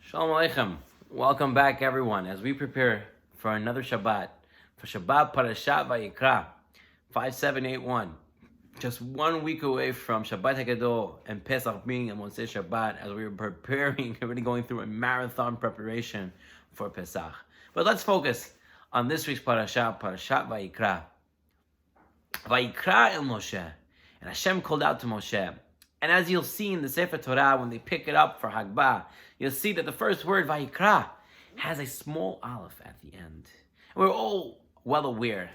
Shalom Aleichem. Welcome back, everyone, as we prepare for another Shabbat, for Shabbat Parashat Vayikra, 5781. Just 1 week away from Shabbat HaGadol and Pesach being on Motzei Shabbat, as we are preparing, already going through a marathon preparation for Pesach. But let's focus on this week's Parashat Vayikra. Vayikra el Moshe, and Hashem called out to Moshe. And as you'll see in the Sefer Torah, when they pick it up for Hagbah, you'll see that the first word, Vayikra, has a small aleph at the end. And we're all well aware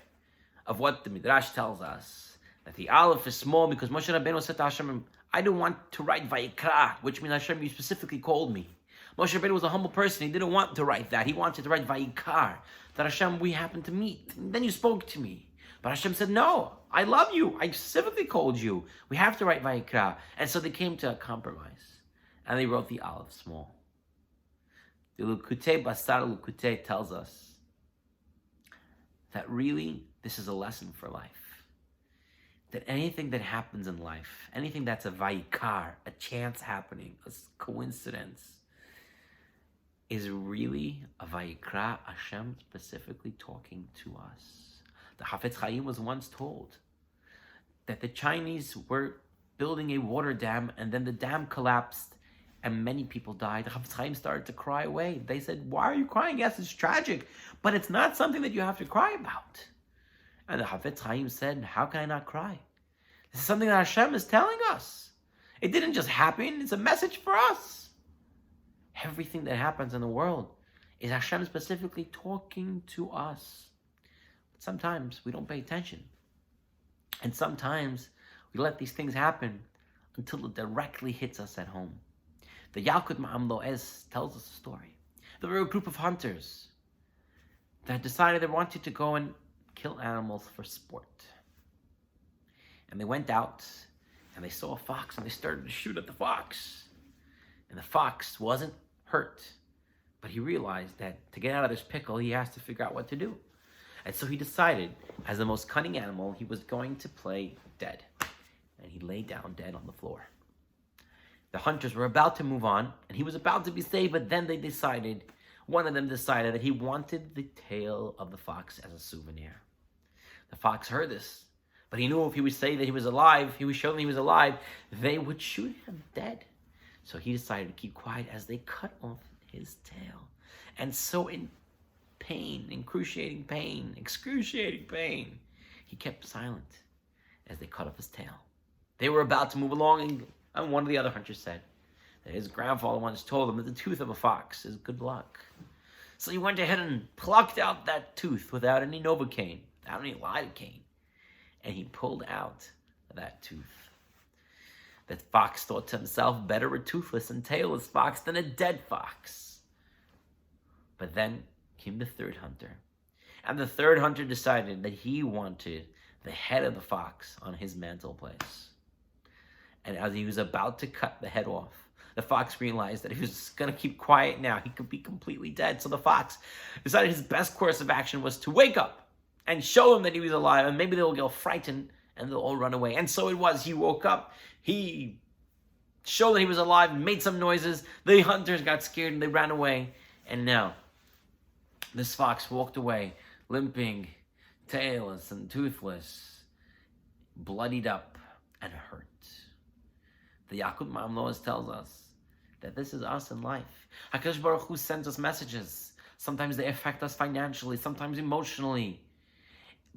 of what the Midrash tells us, that the aleph is small because Moshe Rabbeinu said to Hashem, I don't want to write Vayikra, which means Hashem, you specifically called me. Moshe Rabbeinu was a humble person. He didn't want to write that. He wanted to write Vayikar, that Hashem, we happened to meet. And then you spoke to me. But Hashem said, no, I love you. I specifically called you. We have to write Vayikra. And so they came to a compromise. And they wrote the aleph small. The Lukutei Basar Lukutei tells us that really this is a lesson for life. That anything that happens in life, anything that's a Vayikar, a chance happening, a coincidence, is really a Vayikra, Hashem specifically talking to us. The Hafetz Chaim was once told that the Chinese were building a water dam and then the dam collapsed and many people died. The Hafetz Chaim started to cry away. They said, why are you crying? Yes, it's tragic, but it's not something that you have to cry about. And the Hafetz Chaim said, how can I not cry? This is something that Hashem is telling us. It didn't just happen. It's a message for us. Everything that happens in the world is Hashem specifically talking to us. Sometimes we don't pay attention. And sometimes we let these things happen until it directly hits us at home. The Yalkut Ma'am Lo'ez tells us a story. There were a group of hunters that decided they wanted to go and kill animals for sport. And they went out and they saw a fox and they started to shoot at the fox. And the fox wasn't hurt, but he realized that to get out of this pickle, he has to figure out what to do. And so he decided, as the most cunning animal, he was going to play dead. And he lay down dead on the floor. The hunters were about to move on, and he was about to be saved, but then one of them decided that he wanted the tail of the fox as a souvenir. The fox heard this, but he knew if he would say that he was alive, if he would show them he was alive, they would shoot him dead. So he decided to keep quiet as they cut off his tail. And so in pain, excruciating pain, he kept silent as they cut off his tail. They were about to move along, and one of the other hunters said that his grandfather once told him that the tooth of a fox is good luck. So he went ahead and plucked out that tooth without any Novocaine, without any lidocaine, and he pulled out that tooth. The fox thought to himself, better a toothless and tailless fox than a dead fox. But then came the third hunter. And the third hunter decided that he wanted the head of the fox on his mantle place. And as he was about to cut the head off, the fox realized that if he was going to keep quiet now, he could be completely dead. So the fox decided his best course of action was to wake up and show him that he was alive, and maybe they'll get frightened and they'll all run away. And so it was. He woke up, he showed that he was alive, made some noises. The hunters got scared and they ran away. And now this fox walked away, limping, tailless and toothless, bloodied up and hurt. The Yalkut Ma'am Lo'ez tells us that this is us in life. HaKadosh Baruch Hu sends us messages. Sometimes they affect us financially, sometimes emotionally.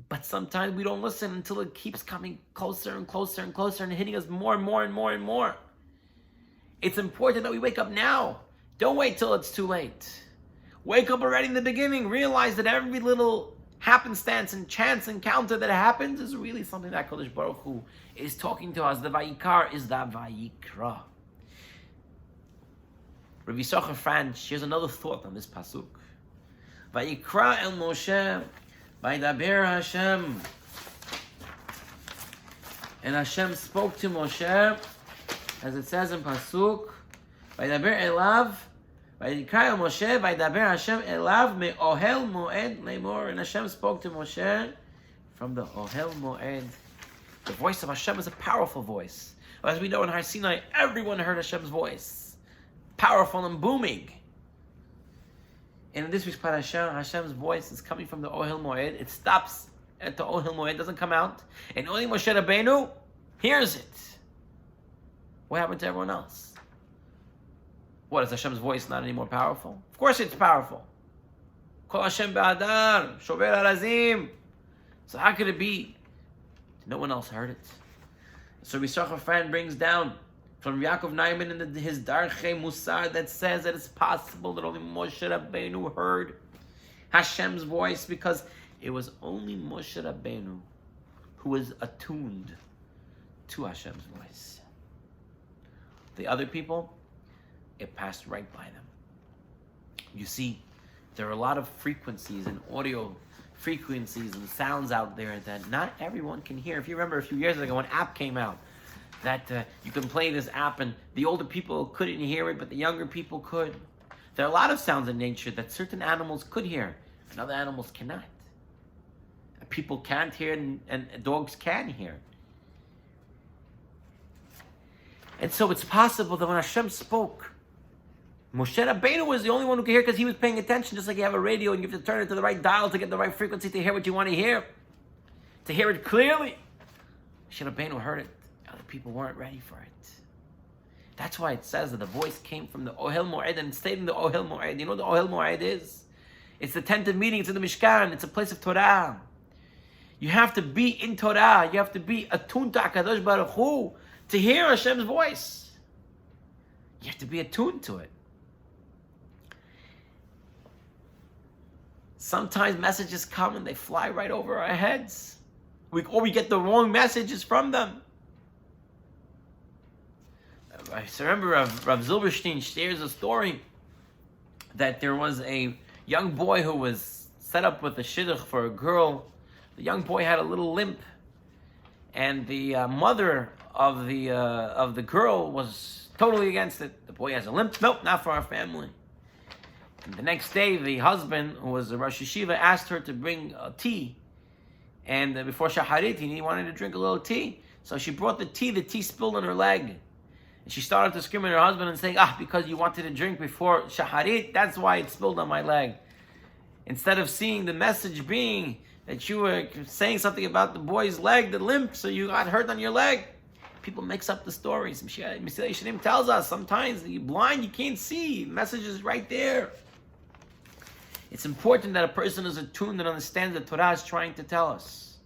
But sometimes we don't listen until it keeps coming closer and closer and closer and hitting us more and more and more and more. It's important that we wake up now. Don't wait till it's too late. Wake up already in the beginning. Realize that every little happenstance and chance encounter that happens is really something that Kodesh Baruch Hu is talking to us. The Vayikar is the Vayikra. Rabbi Yisachar Franz shares another thought on this pasuk. Vayikra el Moshe, Vaydaber Hashem. And Hashem spoke to Moshe, as it says in pasuk, Vaydaber elav, Vayikra el Moshe, Vaydaber Hashem elav me'ohel moed le'mor. And Hashem spoke to Moshe from the Ohel Moed. The voice of Hashem is a powerful voice. As we know in Har Sinai, everyone heard Hashem's voice. Powerful and booming. And in this week's parasha, Hashem's voice is coming from the Ohel Moed. It stops at the Ohel Moed, doesn't come out. And only Moshe Rabbeinu hears it. What happened to everyone else? What, is Hashem's voice not any more powerful? Of course it's powerful. Kol Hashem ba'adar, shover harazim. So how could it be no one else heard it? So Yisachar Fan brings down from Yaakov Naiman in his Darchei Musar that says that it's possible that only Moshe Rabbeinu heard Hashem's voice, because it was only Moshe Rabbeinu who was attuned to Hashem's voice. The other people, it passed right by them. You see, there are a lot of frequencies and audio frequencies and sounds out there that not everyone can hear. If you remember a few years ago, an app came out that you can play this app, and the older people couldn't hear it, but the younger people could. There are a lot of sounds in nature that certain animals could hear, and other animals cannot. People can't hear, and dogs can hear. And so it's possible that when Hashem spoke, Moshe Rabbeinu was the only one who could hear because he was paying attention, just like you have a radio and you have to turn it to the right dial to get the right frequency to hear what you want to hear it clearly. Moshe Rabbeinu heard it. Other people weren't ready for it. That's why it says that the voice came from the Ohel Moed, and it stayed in the Ohel Moed. You know what the Ohel Moed is? It's the tent of meeting. It's in the Mishkan. It's a place of Torah. You have to be in Torah. You have to be attuned to HaKadosh Baruch Hu to hear Hashem's voice. You have to be attuned to it. Sometimes messages come and they fly right over our heads. Or we get the wrong messages from them. I remember Rav Zilberstein shares a story that there was a young boy who was set up with a shidduch for a girl. The young boy had a little limp, and the mother of the girl was totally against it. The boy has a limp? Nope, not for our family. And the next day, the husband, who was a Rosh Yeshiva, asked her to bring tea. And before Shacharit, he wanted to drink a little tea. So she brought the tea spilled on her leg. And she started to scream at her husband and saying, because you wanted to drink before Shacharit, that's why it spilled on my leg. Instead of seeing the message being that you were saying something about the boy's leg, the limp, so you got hurt on your leg. People mix up the stories. Mesilat Yesharim tells us sometimes you're blind, you can't see. The message is right there. It's important that a person is attuned and understands that Torah is trying to tell us.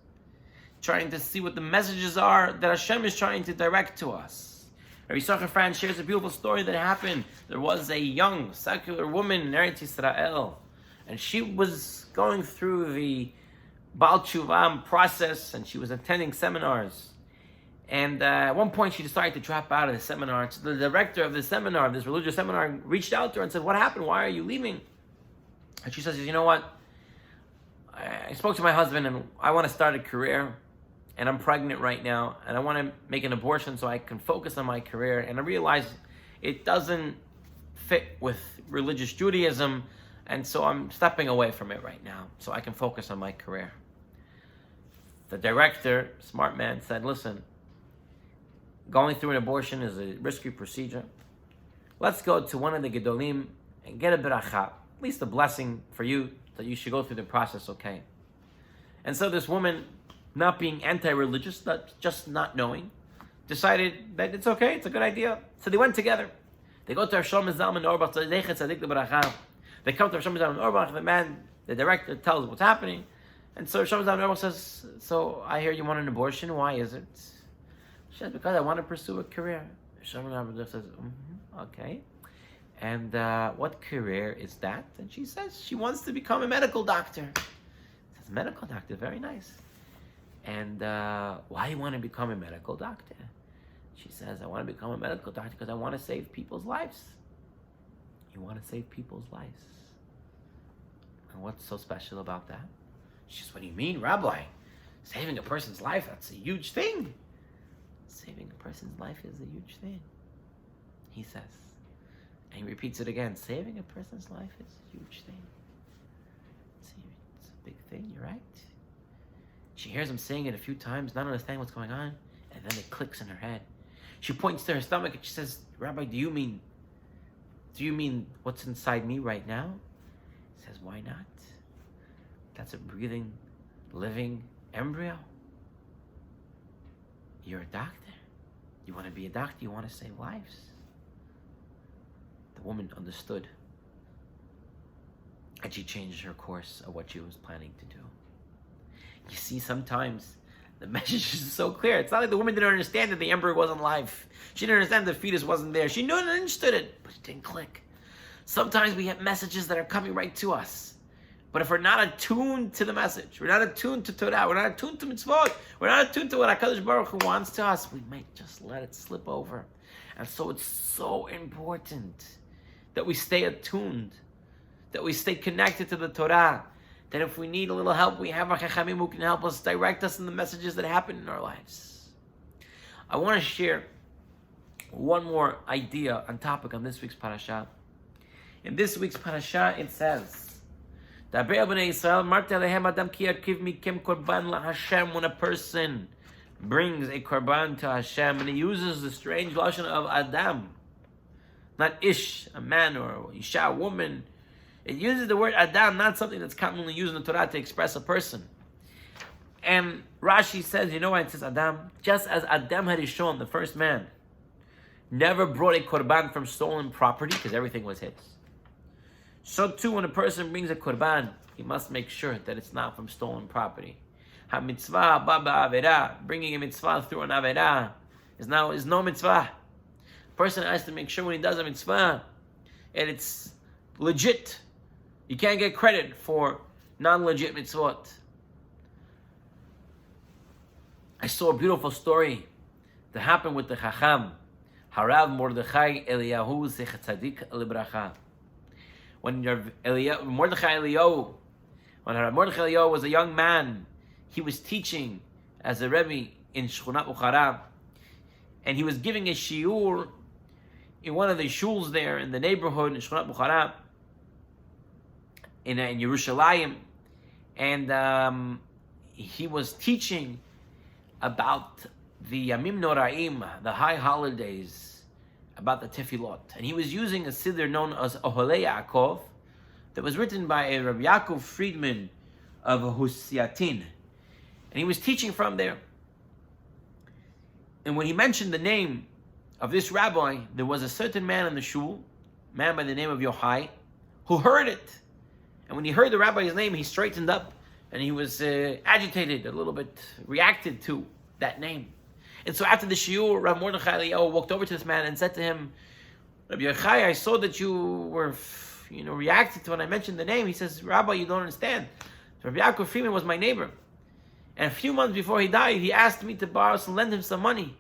Trying to see what the messages are that Hashem is trying to direct to us. Rabbi Yisachar Fran shares a beautiful story that happened. There was a young, secular woman in Eretz Yisrael, and she was going through the Baal Tshuva process, and she was attending seminars. And at one point, she decided to drop out of the seminar. So the director of the seminar, of this religious seminar, reached out to her and said, "What happened? Why are you leaving?" And she says, "You know what? I spoke to my husband, and I want to start a career, and I'm pregnant right now, and I want to make an abortion so I can focus on my career. And I realize it doesn't fit with religious Judaism, and so I'm stepping away from it right now so I can focus on my career." The director, smart man, said, "Listen, going through an abortion is a risky procedure. Let's go to one of the Gedolim and get a beracha, at least a blessing for you that you should go through the process, okay?" And so this woman, not being anti-religious, just not knowing, decided that it's okay, it's a good idea. So they went together. They go to Rav Shlomo Zalman Auerbach, Tzaddik Tzaddik Beracha. They come to Rav Shlomo Zalman Auerbach, the director tells what's happening. And so Rav Shlomo Zalman Auerbach says, "So I hear you want an abortion, why is it?" She says, "Because I want to pursue a career." Rav Shlomo Zalman Auerbach says, "Okay. And what career is that?" And she says she wants to become a medical doctor. She says, "Medical doctor, very nice. And why do you want to become a medical doctor?" She says, "I want to become a medical doctor because I want to save people's lives." You want to save people's lives? And what's so special about that? She says, "What do you mean, Rabbi? Saving a person's life, that's a huge thing." Saving a person's life is a huge thing, he says. And he repeats it again. Saving a person's life is a huge thing. It's a big thing, you're right. She hears him saying it a few times, not understanding what's going on, and then it clicks in her head. She points to her stomach and she says, "Rabbi, do you mean what's inside me right now?" He says, why not? That's a breathing, living embryo. You're a doctor. You want to be a doctor, you want to save lives. The woman understood. And she changed her course of what she was planning to do. You see, sometimes the message is so clear. It's not like the woman didn't understand that the embryo wasn't live. She didn't understand the fetus wasn't there. She knew and understood it, but it didn't click. Sometimes we get messages that are coming right to us. But if we're not attuned to the message, we're not attuned to Torah, we're not attuned to mitzvot, we're not attuned to what HaKadosh Baruch Hu wants to us, we might just let it slip over. And so it's so important that we stay attuned, that we stay connected to the Torah, that if we need a little help, we have our Chachamim who can help us, direct us in the messages that happen in our lives. I want to share one more idea on topic on this week's parasha. In this week's parasha, it says, when a person brings a korban to Hashem, and he uses the strange lashon of Adam, not Ish, a man, or Isha, a woman. It uses the word Adam, not something that's commonly used in the Torah to express a person. And Rashi says, you know why it says Adam? Just as Adam Harishon, the first man, never brought a korban from stolen property, because everything was his. So too, when a person brings a korban, he must make sure that it's not from stolen property. Ha-mitzvah baba avera, bringing a mitzvah through an avera is no mitzvah. A person has to make sure when he does a mitzvah, and it's legit. You can't get credit for non-legit mitzvot. I saw a beautiful story that happened with the Chacham, Harav Mordechai Eliyahu Zech Tzadik Libracha. When Mordechai Eliyahu was a young man, he was teaching as a Rebbe in Shchunat Bukhara, and he was giving a shiur in one of the shuls there in the neighborhood in Shchunat Bukhara, in Yerushalayim, and he was teaching about the Yamim Noraim, the high holidays, about the Tefillot. And he was using a siddur known as Oholei Yaakov that was written by a Rabbi Yaakov Friedman of Husiatin. And he was teaching from there. And when he mentioned the name of this rabbi, there was a certain man in the shul, a man by the name of Yochai, who heard it. And when he heard the rabbi's name, he straightened up and he was agitated, a little bit reacted to that name. And so after the shiur, Rav Mordechai Eliyahu walked over to this man and said to him, Rabbi Yochai, I saw that you were, reacted to when I mentioned the name. He says, Rabbi, you don't understand. Rabbi Yaakov Friedman was my neighbor. And a few months before he died, he asked me to borrow and lend him some money.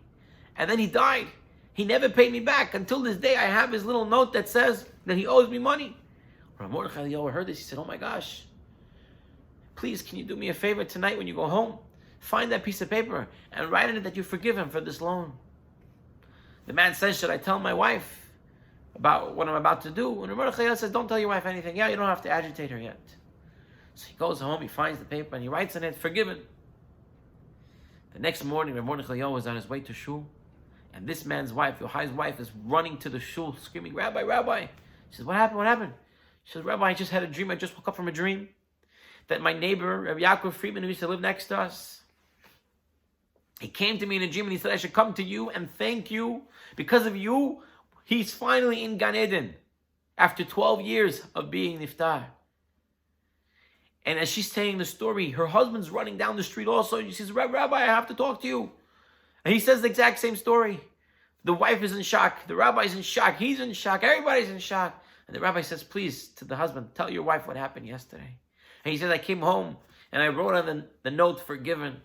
And then he died. He never paid me back. Until this day, I have his little note that says that he owes me money. Rav Mordechai Eliyahu heard this. He said, oh my gosh, please, can you do me a favor tonight when you go home? Find that piece of paper and write in it that you forgive him for this loan. The man says, should I tell my wife about what I'm about to do? And Rav Mordechai Eliyahu says, don't tell your wife anything. Yeah, you don't have to agitate her yet. So he goes home, he finds the paper, and he writes in it, forgiven. The next morning, Rav Mordechai Eliyahu was on his way to shul, and this man's wife, Yochai's wife, is running to the shul, screaming, Rabbi, Rabbi. She says, what happened? What happened? She says, Rabbi, I just had a dream. I just woke up from a dream that my neighbor, Rabbi Yaakov Friedman, who used to live next to us, he came to me in a dream and he said, I should come to you and thank you. Because of you, he's finally in Gan Eden after 12 years of being niftar. And as she's saying the story, her husband's running down the street also. She says, Rabbi, I have to talk to you. And he says the exact same story. The wife is in shock. The rabbi's in shock. He's in shock. Everybody's in shock. And the rabbi says, please, to the husband, tell your wife what happened yesterday. And he says, I came home and I wrote on the note, forgiven.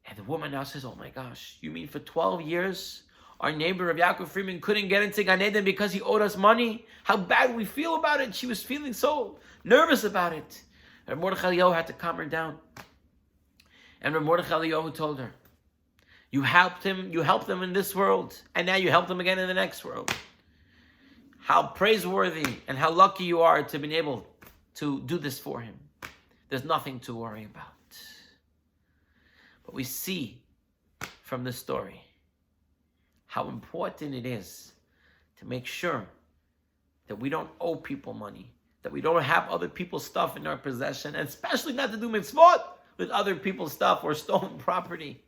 And the woman now says, oh my gosh, you mean for 12 years, our neighbor of Yaakov Friedman couldn't get into Gan Eden because he owed us money? How bad we feel about it. She was feeling so nervous about it. And Mordechai Eliyahu had to calm her down. And Mordechai Eliyahu told her, you helped him in this world, and now you helped him again in the next world. How praiseworthy and how lucky you are to have been able to do this for him. There's nothing to worry about. But we see from this story how important it is to make sure that we don't owe people money, that we don't have other people's stuff in our possession, and especially not to do mitzvot with other people's stuff or stolen property.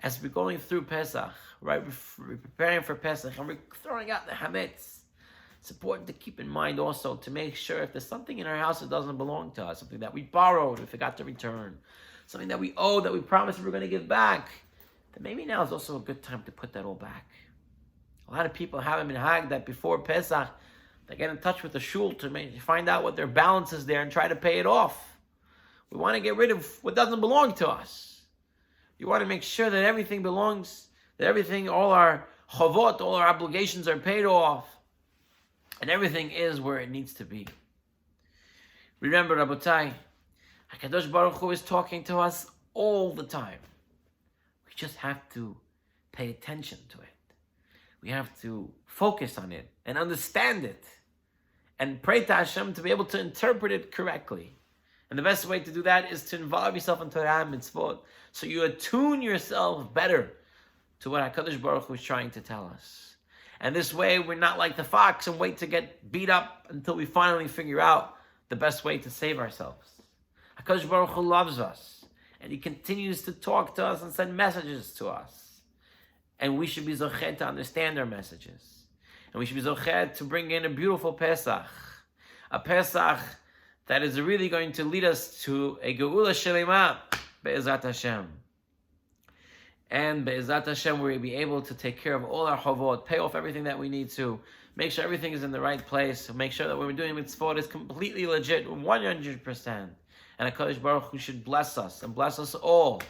As we're going through Pesach, right, we're preparing for Pesach, and we're throwing out the hametz, it's important to keep in mind also to make sure if there's something in our house that doesn't belong to us, something that we borrowed, we forgot to return, something that we owe, that we promised we were going to give back, then maybe now is also a good time to put that all back. A lot of people have a minhag that before Pesach, they get in touch with the shul to find out what their balance is there and try to pay it off. We want to get rid of what doesn't belong to us. You want to make sure that everything belongs, that everything, all our chavot, all our obligations are paid off, and everything is where it needs to be. Remember, Rabotai, HaKadosh Baruch Hu is talking to us all the time. We just have to pay attention to it. We have to focus on it and understand it and pray to Hashem to be able to interpret it correctly. And the best way to do that is to involve yourself in Torah and mitzvot, so you attune yourself better to what HaKadosh Baruch Hu is trying to tell us. And this way, we're not like the fox and wait to get beat up until we finally figure out the best way to save ourselves. HaKadosh Baruch Hu loves us, and He continues to talk to us and send messages to us. And we should be zochet to understand our messages. And we should be zochet to bring in a beautiful Pesach. A Pesach that is really going to lead us to a Geula Shelema, Be'ezat Hashem. And Be'ezat Hashem, we'll be able to take care of all our chavot, pay off everything that we need to, make sure everything is in the right place, make sure that when we're doing mitzvot, it's completely legit, 100%. And HaKadosh Baruch Hu should bless us, and bless us all.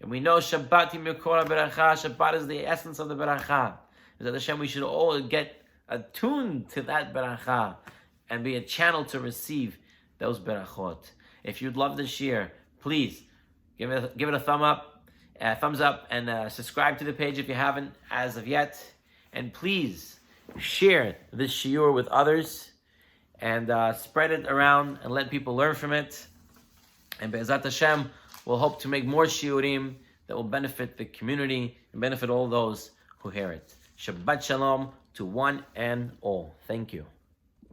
And we know Shabbat Mikora Beracha, Shabbat is the essence of the Beracha. Be'ezat Hashem, we should all get attuned to that Beracha, and be a channel to receive those Berachot. If you'd love this year, please give it a thumbs up, and subscribe to the page if you haven't as of yet. And please share this shiur with others and spread it around and let people learn from it. And Be'ezat Hashem, we'll hope to make more shiurim that will benefit the community and benefit all those who hear it. Shabbat Shalom to one and all. Thank you.